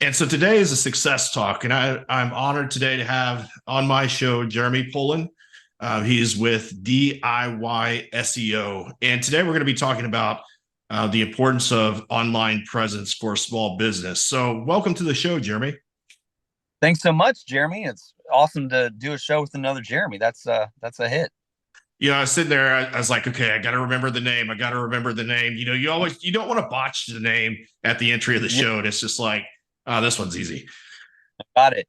And so today is a success talk, and I'm honored today to have on my show Jeremy Pullen. He's with DIY SEO, and today we're going to be talking about the importance of online presence for small business. So, welcome to the show, Jeremy. Thanks so much, Jeremy. It's awesome to do a show with another Jeremy. That's a hit. I was sitting there. I was like, okay, I got to remember the name. I got to remember the name. You don't want to botch the name at the entry of the Yeah, show, and it's just like, this one's easy. got it.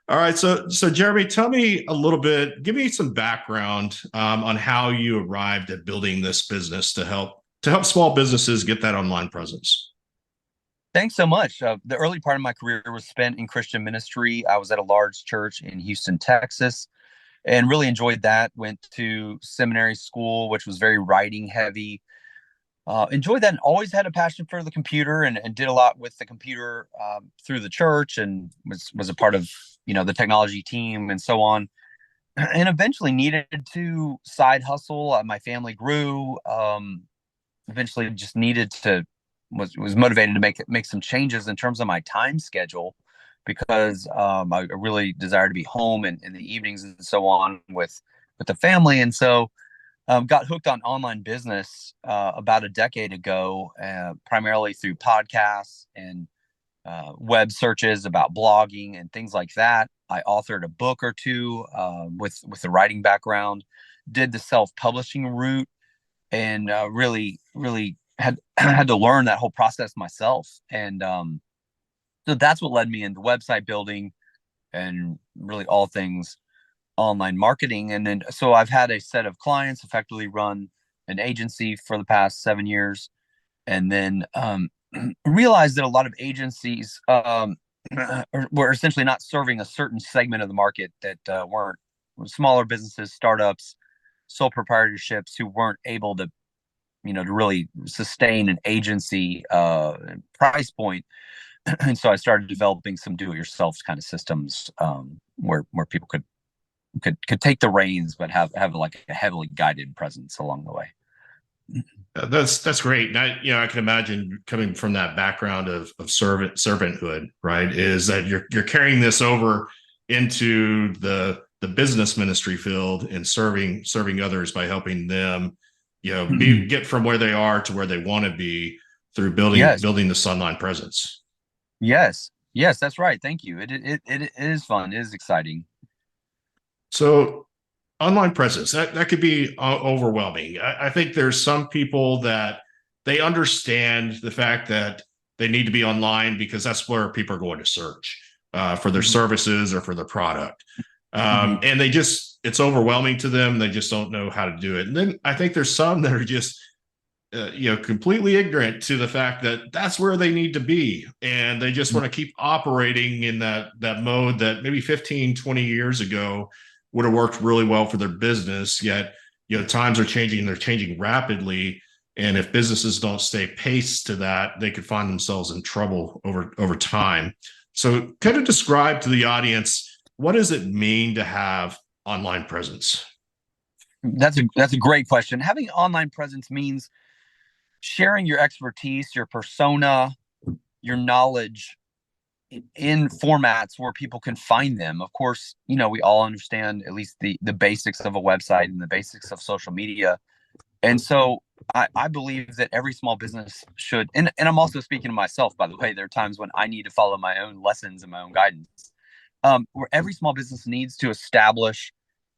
All right, so Jeremy, tell me a little bit. Give me some background on how you arrived at building this business to help small businesses get that online presence. Thanks so much. The early part of my career was spent in Christian ministry. I was at a large church in Houston, Texas, and really enjoyed that. Went to seminary school, which was very writing heavy. Enjoyed that and always had a passion for the computer and did a lot with the computer through the church and was a part of the technology team and so on. And eventually needed to side hustle. My family grew. Eventually just needed to was motivated to make some changes in terms of my time schedule because I really desired to be home in the evenings and so on with the family. And so got hooked on online business about a decade ago, primarily through podcasts and web searches about blogging and things like that. I authored a book or two with the writing background, did the self-publishing route, and really had had to learn that whole process myself. And so that's what led me into website building and really all things online marketing. And then so I've had a set of clients, effectively run an agency for the past 7 years, and then realized that a lot of agencies were essentially not serving a certain segment of the market that weren't smaller businesses, startups, sole proprietorships who weren't able to really sustain an agency price point. And so I started developing some do-it-yourself kind of systems where people could take the reins, but have like a heavily guided presence along the way. That's great. And I can imagine coming from that background of servanthood, right? Is that you're carrying this over into the business ministry field and serving others by helping them, get from where they are to where they want to be through building Yes, building this online presence. yes, that's right. Thank you. It is fun. It is exciting. So online presence that could be overwhelming. I think there's some people that they understand the fact that they need to be online because that's where people are going to search for their Mhm, services or for their product. mhm. And it's overwhelming to them. They just don't know how to do it. And then I think there's some that are just completely ignorant to the fact that that's where they need to be, and they just want to keep operating in that mode that maybe 15, 20 years ago would have worked really well for their business. Yet times are changing, they're changing rapidly, and if businesses don't stay pace to that, they could find themselves in trouble over time. So kind of describe to the audience, what does it mean to have online presence? That's a great question. Having online presence means sharing your expertise, your persona, your knowledge in formats where people can find them. Of course, we all understand at least the basics of a website and the basics of social media. And so I believe that every small business should, and I'm also speaking to myself, by the way, there are times when I need to follow my own lessons and my own guidance, where every small business needs to establish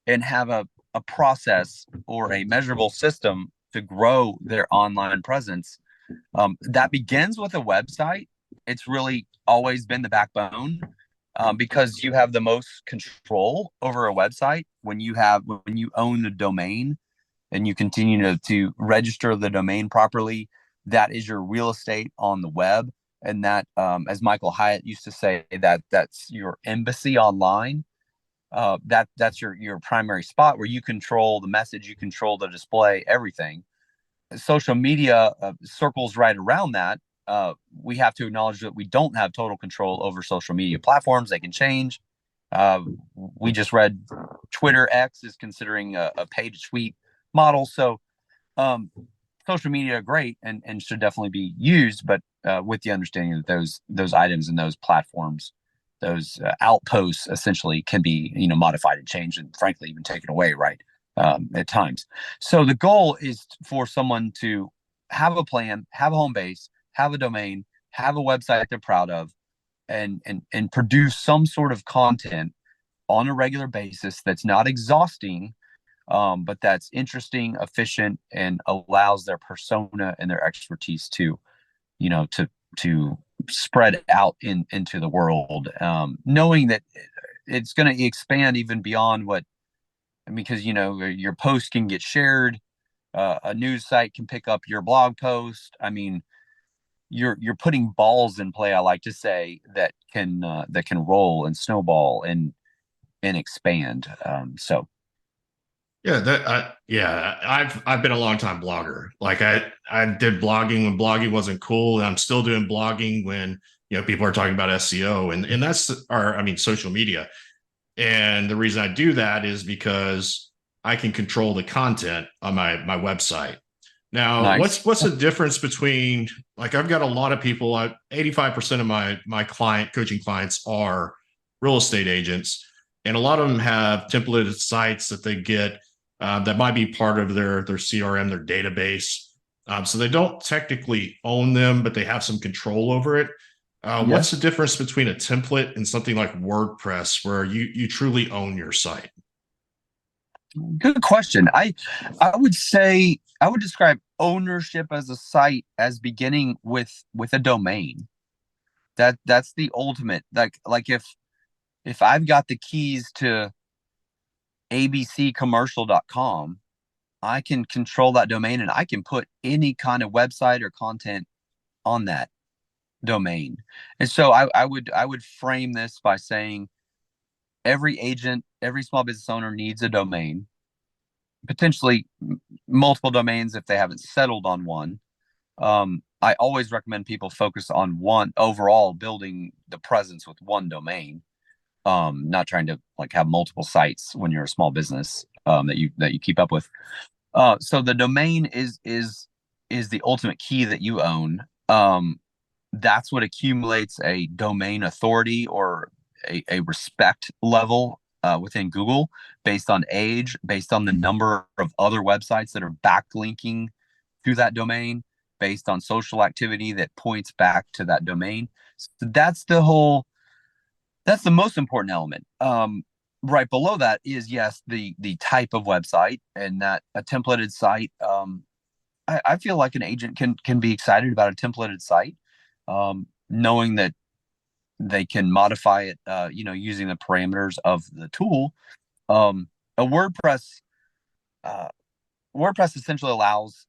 and have a process or a measurable system to grow their online presence. That begins with a website. It's really always been the backbone because you have the most control over a website when you own the domain and you continue to register the domain properly. That is your real estate on the web, and that, as Michael Hyatt used to say, that's your embassy online. That's your primary spot where you control the message, you control the display, everything. Social media circles right around that. We have to acknowledge that we don't have total control over social media platforms. They can change. Uh, we just read Twitter X is considering a pay to tweet model. So um, social media are great and should definitely be used, but with the understanding that those items and those platforms, those outposts essentially can be, modified and changed and frankly even taken away, right? At times. So the goal is for someone to have a plan, have a home base, have a domain, have a website they're proud of, and produce some sort of content on a regular basis that's not exhausting, but that's interesting, efficient, and allows their persona and their expertise to, to spread out into the world, knowing that it's going to expand even beyond what, because your post can get shared, a news site can pick up your blog post. I mean, you're putting balls in play, I like to say, that can roll and snowball and expand. So I've been a long time blogger. Like I did blogging when blogging wasn't cool, and I'm still doing blogging when people are talking about SEO, and that's social media. And the reason I do that is because I can control the content on my website. Now, nice. what's the difference between, like, I've got a lot of people, 85% of my coaching clients are real estate agents, and a lot of them have templated sites that they get that might be part of their CRM, their database. So they don't technically own them, but they have some control over it. What's the difference between a template and something like WordPress, where you truly own your site? Good question. I would say I would describe ownership as a site as beginning with a domain. That's the ultimate. Like if I've got the keys to abccommercial.com, I can control that domain and I can put any kind of website or content on that domain. And so I would frame this by saying every agent, every small business owner needs a domain, potentially multiple domains if they haven't settled on one. I always recommend people focus on one overall, building the presence with one domain. Not trying to like have multiple sites when you're a small business, that you keep up with. So the domain is the ultimate key that you own. That's what accumulates a domain authority or a respect level within Google, based on age, based on the number of other websites that are backlinking to that domain, based on social activity that points back to that domain. So that's the most important element. Right below that is, yes, the type of website, and that a templated site. I feel like an agent can be excited about a templated site, knowing that they can modify it, using the parameters of the tool. A WordPress essentially allows,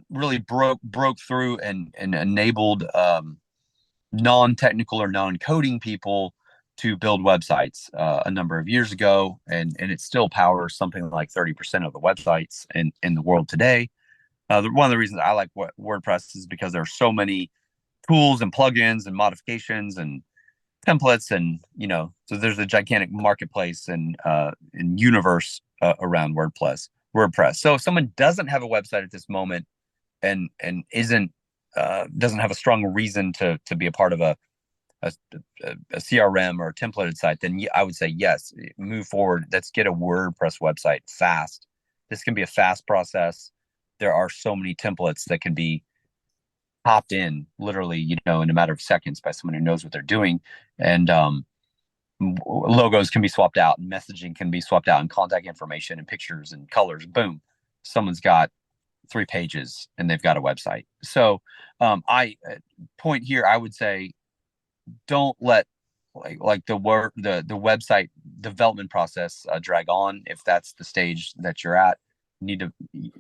really broke through and enabled non-technical or non-coding people to build websites a number of years ago, and it still powers something like 30% of the websites in the world today. One of the reasons I like WordPress is because there are so many tools and plugins and modifications and templates, and so there's a gigantic marketplace and universe around WordPress. So if someone doesn't have a website at this moment and isn't doesn't have a strong reason to be a part of a CRM or a templated site, then I would say yes, move forward. Let's get a WordPress website fast. This can be a fast process. There are so many templates that can be popped in literally, in a matter of seconds by someone who knows what they're doing. And logos can be swapped out, and messaging can be swapped out, and contact information and pictures and colors. Boom, someone's got 3 pages and they've got a website. So I point here, I would say, don't let like the website development process drag on. If that's the stage that you're at, you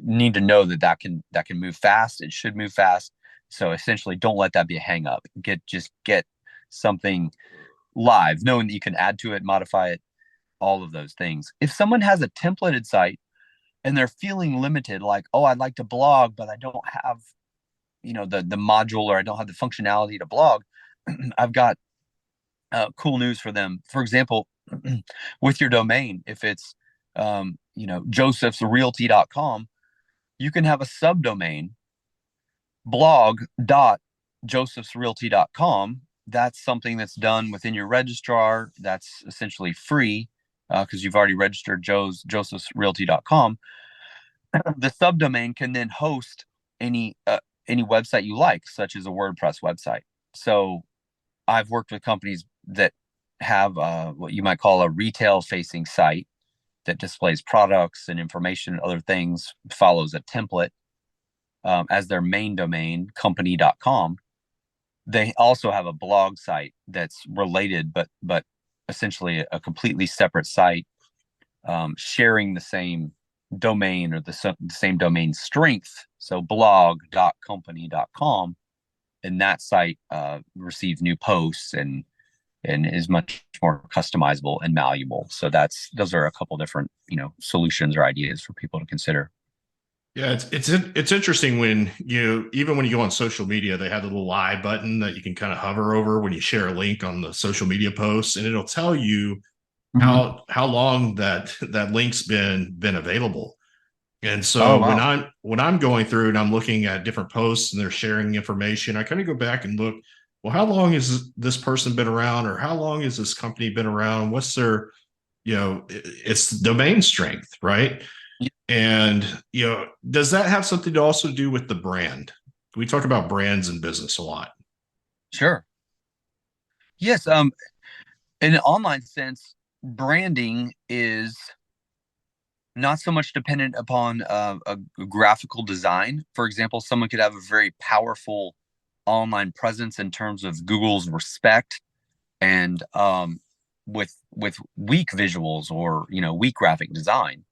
need to know that can move fast. It should move fast. So essentially, don't let that be a hang up. Just get something live, knowing that you can add to it, modify it, all of those things. If someone has a templated site and they're feeling limited, like, oh, I'd like to blog, but I don't have, the module, or I don't have the functionality to blog, I've got cool news for them. For example, with your domain, if it's, josephsrealty.com, you can have a subdomain, blog.josephsrealty.com. That's something that's done within your registrar. That's essentially free because you've already registered josephsrealty.com. The subdomain can then host any website you like, such as a WordPress website. So I've worked with companies that have what you might call a retail facing site that displays products and information and other things, follows a template as their main domain, company.com. They also have a blog site that's related, but essentially a completely separate site, sharing the same domain or the same domain strength. So blog.company.com, and that site receives new posts and is much more customizable and malleable. So those are a couple different solutions or ideas for people to consider. Yeah, it's interesting when even when you go on social media, they have the little live button that you can kind of hover over when you share a link on the social media post, and it'll tell you how long that link's been available. And Oh, so wow. when I'm going through and I'm looking at different posts and they're sharing information, I kind of go back and look, well, how long has this person been around, or how long has this company been around? What's their, it's domain strength, right? And, does that have something to also do with the brand? We talk about brands in business a lot. Sure. Yes. In an online sense, branding is not so much dependent upon a graphical design. For example, someone could have a very powerful online presence in terms of Google's respect, and with weak visuals or weak graphic design.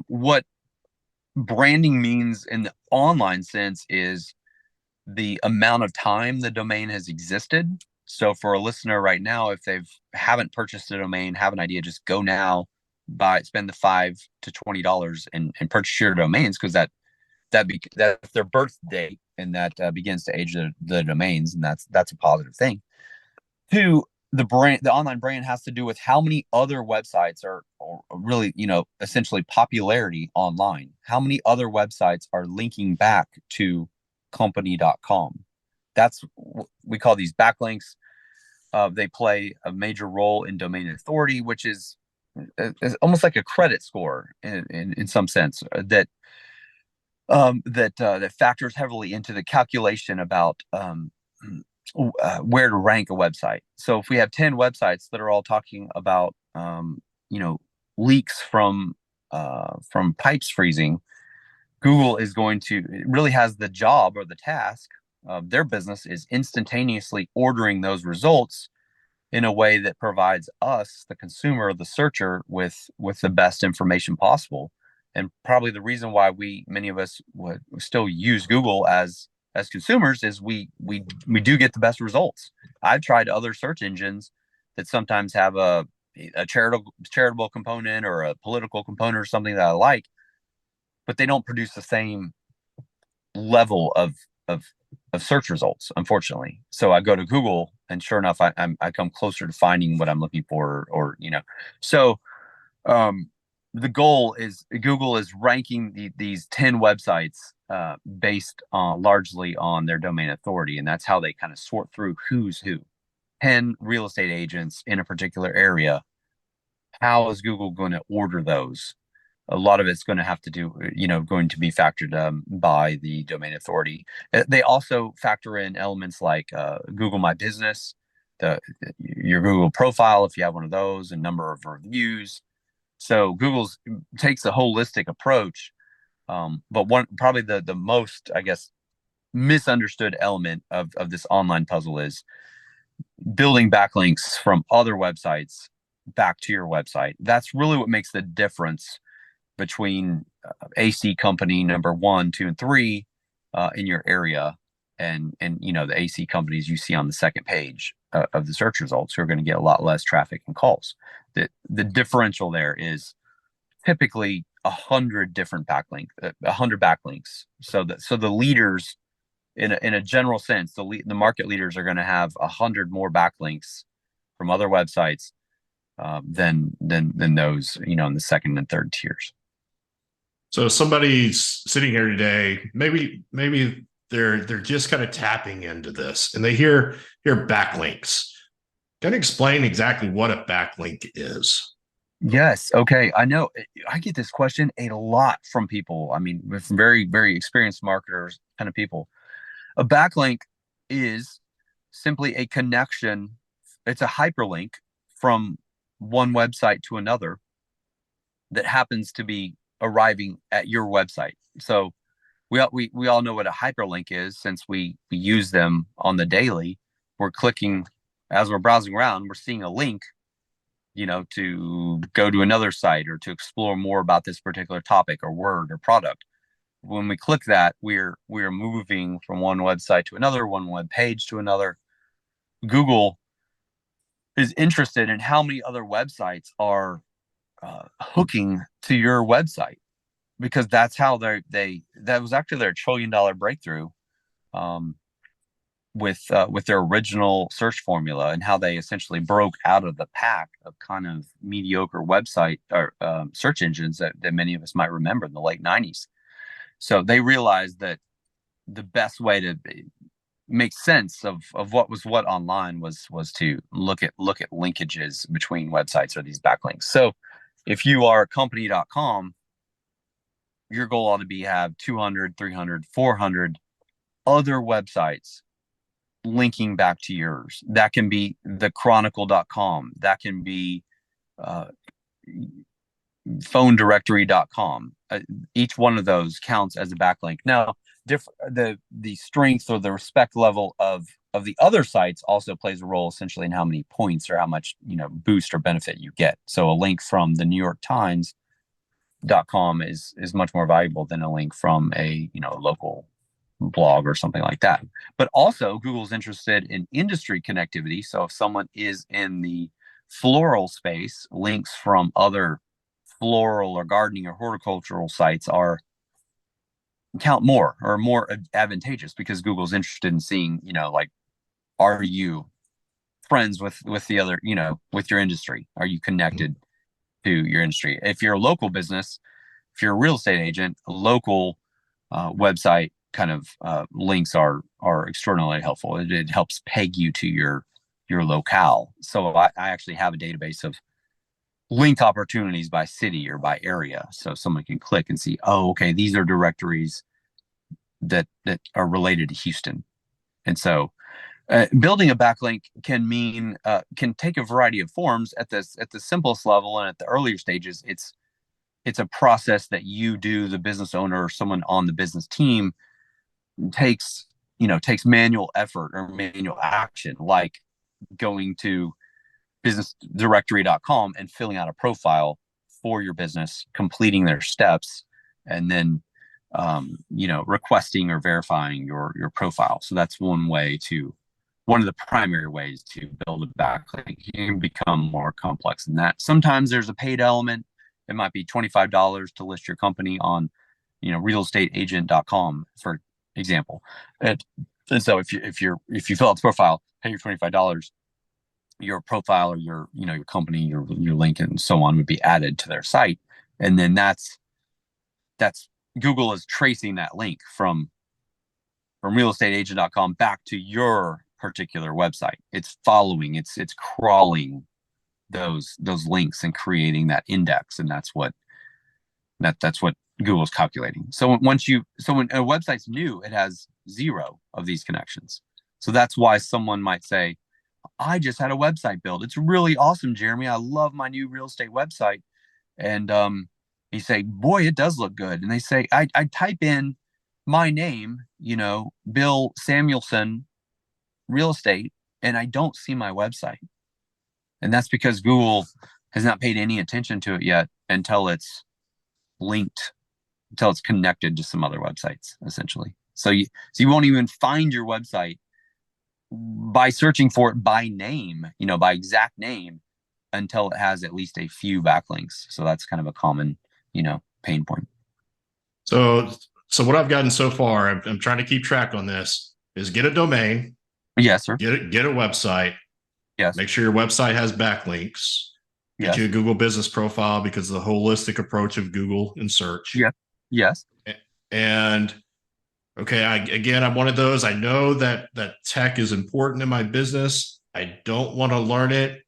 What branding means in the online sense is the amount of time the domain has existed. So for a listener right now, if they haven't purchased a domain, have an idea, just go now, spend the $5 to $20 and purchase your domains, because that's their birth date, and that begins to age the domains, and that's a positive thing. Two, the online brand has to do with how many other websites are really, essentially popularity online. How many other websites are linking back to company.com? That's we call these backlinks. They play a major role in domain authority, which is almost like a credit score in some sense, that factors heavily into the calculation about where to rank a website. So if we have 10 websites that are all talking about leaks from pipes freezing, Google is going to, it really has the job or the task of their business is instantaneously ordering those results in a way that provides us, the consumer, the searcher, with the best information possible. And probably the reason why many of us would still use Google as consumers is we do get the best results. I've tried other search engines that sometimes have a charitable component or a political component or something that I like, but they don't produce the same level of search results, unfortunately. So I go to Google, and sure enough, I come closer to finding what I'm looking for, So the goal is Google is ranking these 10 websites based largely on their domain authority, and that's how they kind of sort through who's who. 10 real estate agents in a particular area. How is Google going to order those? A lot of it's going to have to do, going to be factored by the domain authority. They also factor in elements like Google My Business, your Google profile, if you have one of those, and number of reviews. So Google takes a holistic approach. But probably the most, I guess, misunderstood element of this online puzzle is building backlinks from other websites back to your website. That's really what makes the difference between AC company number 1, 2, and 3 in your area, and the AC companies you see on the second page of the search results, who are going to get a lot less traffic and calls. The differential there is typically 100 different 100 backlinks. So the leaders, in a general sense, the market leaders are going to have 100 more backlinks from other websites than those in the second and third tiers. So somebody's sitting here today, maybe they're just kind of tapping into this and they hear backlinks. Can you explain exactly what a backlink is? Yes. Okay. I know I get this question a lot from people. I mean, with very, very experienced marketers kind of people. A backlink is simply a connection. It's a hyperlink from one website to another that happens to be arriving at your website. So we all know what a hyperlink is since we use them on the daily. We're clicking as we're browsing around, we're seeing a link, to go to another site or to explore more about this particular topic or word or product. When we click that, we're moving from one website to another, one web page to another. Google is interested in how many other websites are hooking to your website, because that's how that was actually their $1 trillion breakthrough, with their original search formula, and how they essentially broke out of the pack of kind of mediocre website or search engines that many of us might remember in the late 90s. So they realized that the best way to make sense of what was what online was to look at linkages between websites or these backlinks. So if you are company.com, your goal ought to be have 200, 300, 400 other websites linking back to yours. That can be the chronicle.com. That can be phonedirectory.com. Each one of those counts as a backlink. Now, the strength or the respect level of the other sites also plays a role essentially in how many points or how much boost or benefit you get. So a link from the New York Times.com is much more valuable than a link from a local blog or something like that. But also Google's interested in industry connectivity. So if someone is in the floral space, links from other floral or gardening or horticultural sites count more or more advantageous, because Google's interested in seeing, like, are you friends with the other, with your industry? Are you connected to your industry? If you're a local business, if you're a real estate agent, a local website kind of links are extraordinarily helpful. It helps peg you to your locale. So I actually have a database of link opportunities by city or by area, so someone can click and see, oh, okay, these are directories that are related to Houston. And so building a backlink can take a variety of forms. At the simplest level and at the earlier stages, it's a process that you do, the business owner or someone on the business team takes manual effort or manual action, like going to businessdirectory.com and filling out a profile for your business, completing their steps, and then requesting or verifying your profile. So that's one of the primary ways to build a backlink. You can become more complex than that. Sometimes there's a paid element. It might be $25 to list your company on realestateagent.com, for example. And so if you fill out the profile, pay your $25, your profile or your company, your link and so on would be added to their site. And then that's Google is tracing that link from realestateagent.com back to your particular website. It's following, it's crawling those links and creating that index. And that's what Google's calculating. So when a website's new, it has 0 of these connections. So that's why someone might say, I just had a website built. It's really awesome, Jeremy. I love my new real estate website. And you say, boy, it does look good. And they say, I type in my name, Bill Samuelson, real estate, and I don't see my website. And that's because Google has not paid any attention to it yet until it's linked, until it's connected to some other websites, essentially. So you won't even find your website by searching for it by name, by exact name, until it has at least a few backlinks. So that's kind of a common, pain point. So what I've gotten so far, I'm trying to keep track on this, is get a domain. Yes, sir. Get a website. Yes. Make sure your website has backlinks. Get you a Google business profile because of the holistic approach of Google and search. Yeah. Yes. And okay, I'm one of those. I know that tech is important in my business. I don't want to learn it.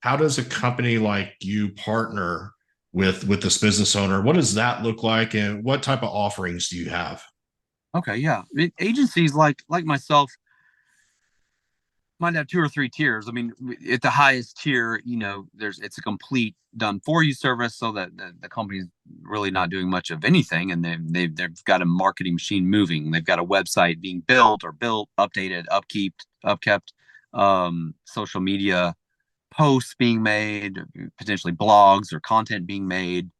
How does a company like you partner with this business owner? What does that look like, and what type of offerings do you have? Okay. Yeah. Agencies like myself might have two or three tiers. I mean, at the highest tier, it's a complete done for you service, so that the company's really not doing much of anything, and they've got a marketing machine moving. They've got a website being built, updated, upkept, social media posts being made, potentially blogs or content being made,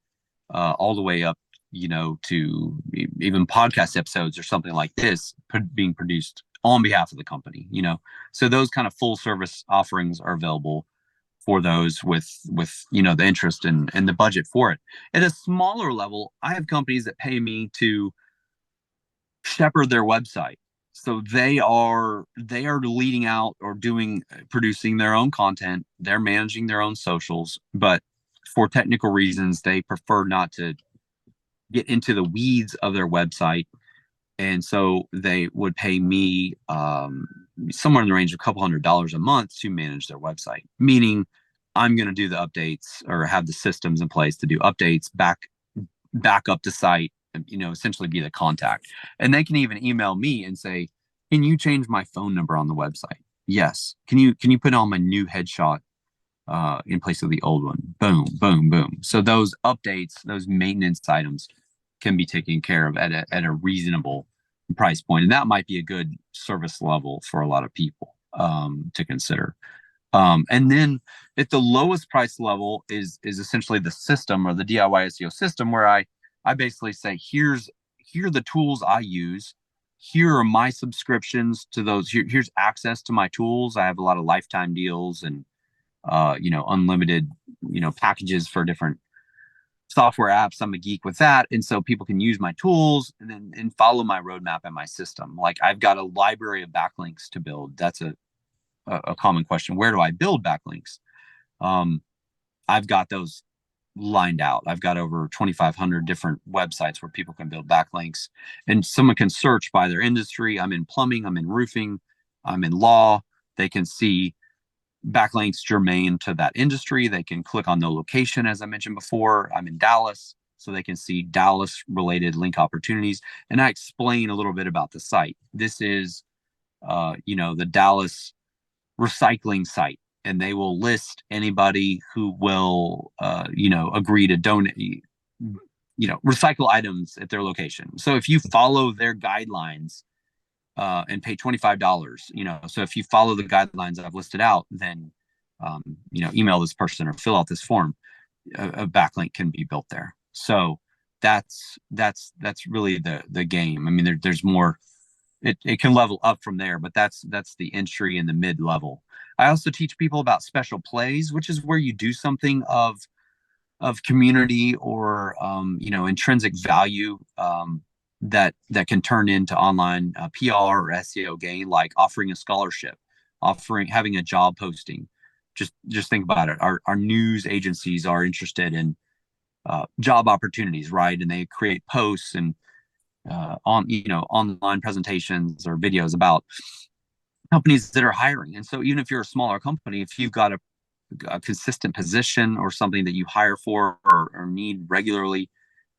all the way up, to even podcast episodes or something like this being produced on behalf of the company. So those kind of full service offerings are available for those with the interest and the budget for it. At a smaller level, I have companies that pay me to shepherd their website. So they are leading out or producing their own content. They're managing their own socials, but for technical reasons, they prefer not to get into the weeds of their website. And so they would pay me somewhere in the range of a couple $100s a month to manage their website, meaning I'm going to do the updates or have the systems in place to do updates, back up the site, and essentially be the contact. And they can even email me and say, can you change my phone number on the website? Yes. Can you put on my new headshot in place of the old one? Boom, boom, boom. So those updates, those maintenance items can be taken care of at a reasonable price point. And that might be a good service level for a lot of people to consider. And then at the lowest price level is essentially the system, or the DIY SEO system, where I basically say, here are the tools I use. Here are my subscriptions to those. Here's access to my tools. I have a lot of lifetime deals and unlimited packages for different software apps. I'm a geek with that, and so people can use my tools and follow my roadmap and my system. Like, I've got a library of backlinks to build. That's a common question. Where do I build backlinks? I've got those lined out. I've got over 2,500 different websites where people can build backlinks, and someone can search by their industry. I'm in plumbing, I'm in roofing, I'm in law. They can see backlinks germane to that industry. They can click on the location, as I mentioned before. I'm in Dallas, so they can see Dallas related link opportunities. And I explain a little bit about the site. This is, the Dallas recycling site, and they will list anybody who will, agree to donate, recycle items at their location. So if you follow their guidelines, and pay $25, so if you follow the guidelines I've listed out, then, email this person or fill out this form, a backlink can be built there. So that's really the game. I mean, there's more. It can level up from there, but that's the entry and the mid level. I also teach people about special plays, which is where you do something of community or intrinsic value, that can turn into online PR or SEO gain, like offering a scholarship, having a job posting. Just think about it. Our news agencies are interested in job opportunities, right? And they create posts and online presentations or videos about companies that are hiring. And so even if you're a smaller company, if you've got a consistent position or something that you hire for or need regularly,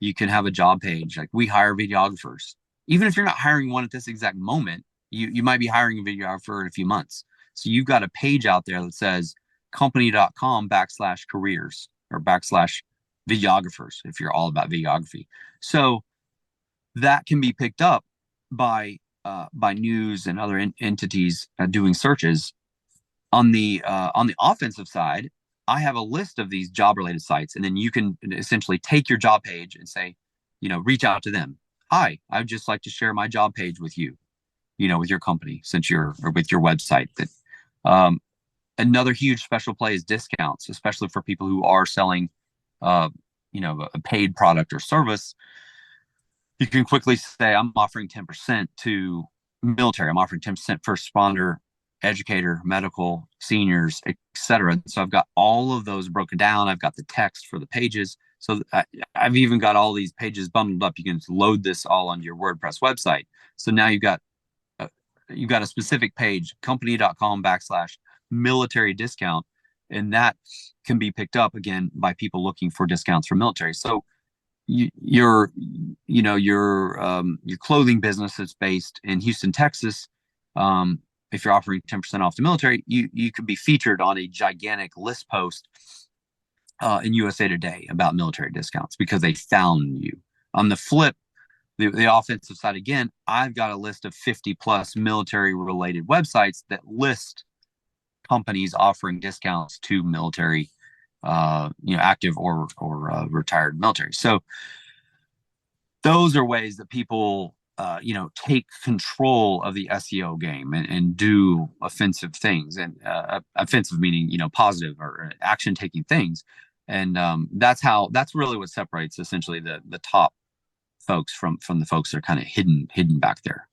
you can have a job page. Like, we hire videographers. Even if you're not hiring one at this exact moment, you might be hiring a videographer in a few months. So you've got a page out there that says company.com/careers or /videographers, if you're all about videography. So that can be picked up by news and other entities doing searches. On the offensive side, I have a list of these job related sites, and then you can essentially take your job page and say, reach out to them. Hi, I'd just like to share my job page with you, with your company, or with your website. That another huge special play is discounts, especially for people who are selling, a paid product or service. You can quickly say, I'm offering 10% to military. I'm offering 10% first responder, educator, medical, seniors, etc. So I've got all of those broken down. I've got the text for the pages. So I've even got all these pages bundled up. You can load this all onto your WordPress website. So now you've got a specific page, company.com/military discount, and that can be picked up again by people looking for discounts for military. So your clothing business is based in Houston, Texas. If you're offering 10% off the military, you could be featured on a gigantic list post in USA Today about military discounts because they found you. On the flip, the offensive side, again, I've got a list of 50 plus military related websites that list companies offering discounts to military, active or retired military. So those are ways that people, take control of the SEO game and do offensive things, and offensive meaning, positive or action taking things. And that's really what separates essentially the top folks from the folks that are kind of hidden back there.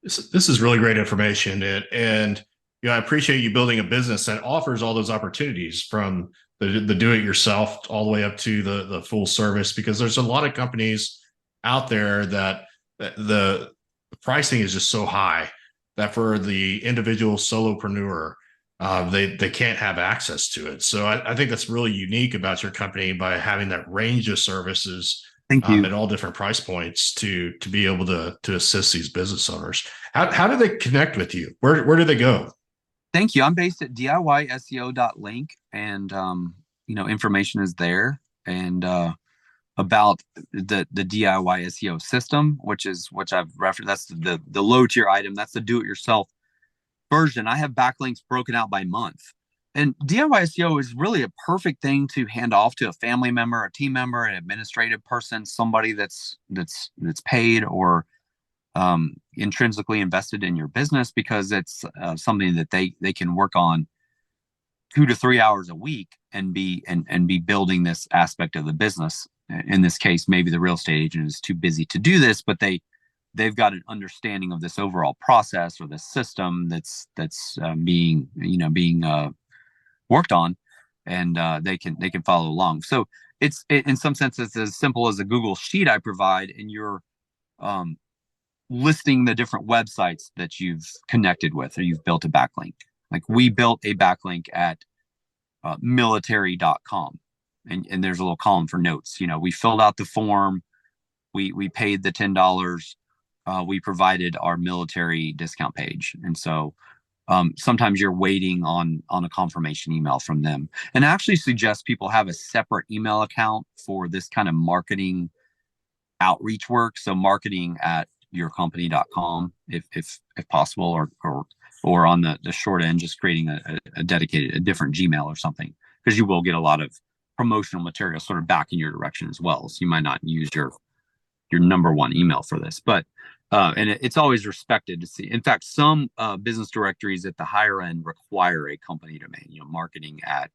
This is really great information, and I appreciate you building a business that offers all those opportunities, from the do-it-yourself all the way up to the full service, because there's a lot of companies out there that the pricing is just so high that for the individual solopreneur, they can't have access to it. So I think that's really unique about your company by having that range of services. Thank you. At all different price points to be able to assist these business owners. How do they connect with you? Where do they go? Thank you. I'm based at DIYSEO.link, and information is there, and about the DIY SEO system, which I've referenced. That's the low tier item. That's the do-it-yourself version. I have backlinks broken out by month. And DIY SEO is really a perfect thing to hand off to a family member, a team member, an administrative person, somebody that's paid or intrinsically invested in your business, because it's something that they can work on 2 to 3 hours a week and be building this aspect of the business. In this case, maybe the real estate agent is too busy to do this, but they've got an understanding of this overall process or the system that's being worked on, and they can follow along. So it's in some sense it's as simple as a Google sheet I provide, and you're listing the different websites that you've connected with or you've built a backlink. Like we built a backlink at military.com, and there's a little column for notes. We filled out the form, we paid the $10, we provided our military discount page, and so sometimes you're waiting on a confirmation email from them. And I actually suggest people have a separate email account for this kind of marketing outreach work. So marketing at yourcompany.com, if possible, or on the short end, just creating a different Gmail or something, because you will get a lot of promotional material sort of back in your direction as well. So you might not use your number one email for this, but and it's always respected to see. In fact, some business directories at the higher end require a company domain, marketing at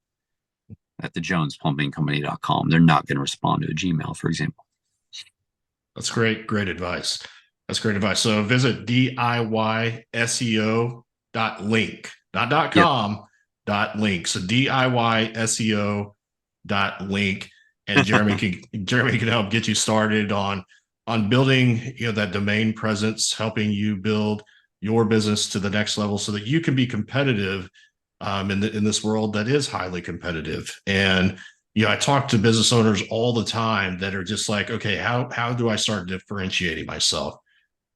the jonesplumbingcompany.com. They're not going to respond to a Gmail, for example. That's great advice. So visit DIYSEO.link, not .com, yep. .link. So DIYSEO.link, and Jeremy can help get you started on building that domain presence, helping you build your business to the next level so that you can be competitive in this world that is highly competitive. And I talk to business owners all the time that are just like, okay, how do I start differentiating myself?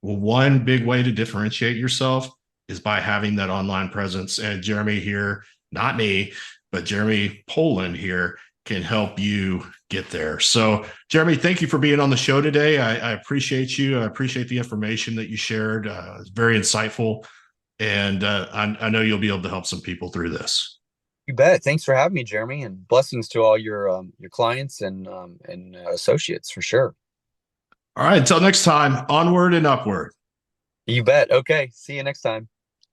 Well, one big way to differentiate yourself is by having that online presence. And Jeremy here, not me, but Jeremy Poland here, can help you get there. So Jeremy, thank you for being on the show today. I appreciate you. I appreciate the information that you shared. It's very insightful. And I know you'll be able to help some people through this. You bet. Thanks for having me, Jeremy, and blessings to all your clients and associates, for sure. All right. Until next time, onward and upward. You bet. Okay. See you next time.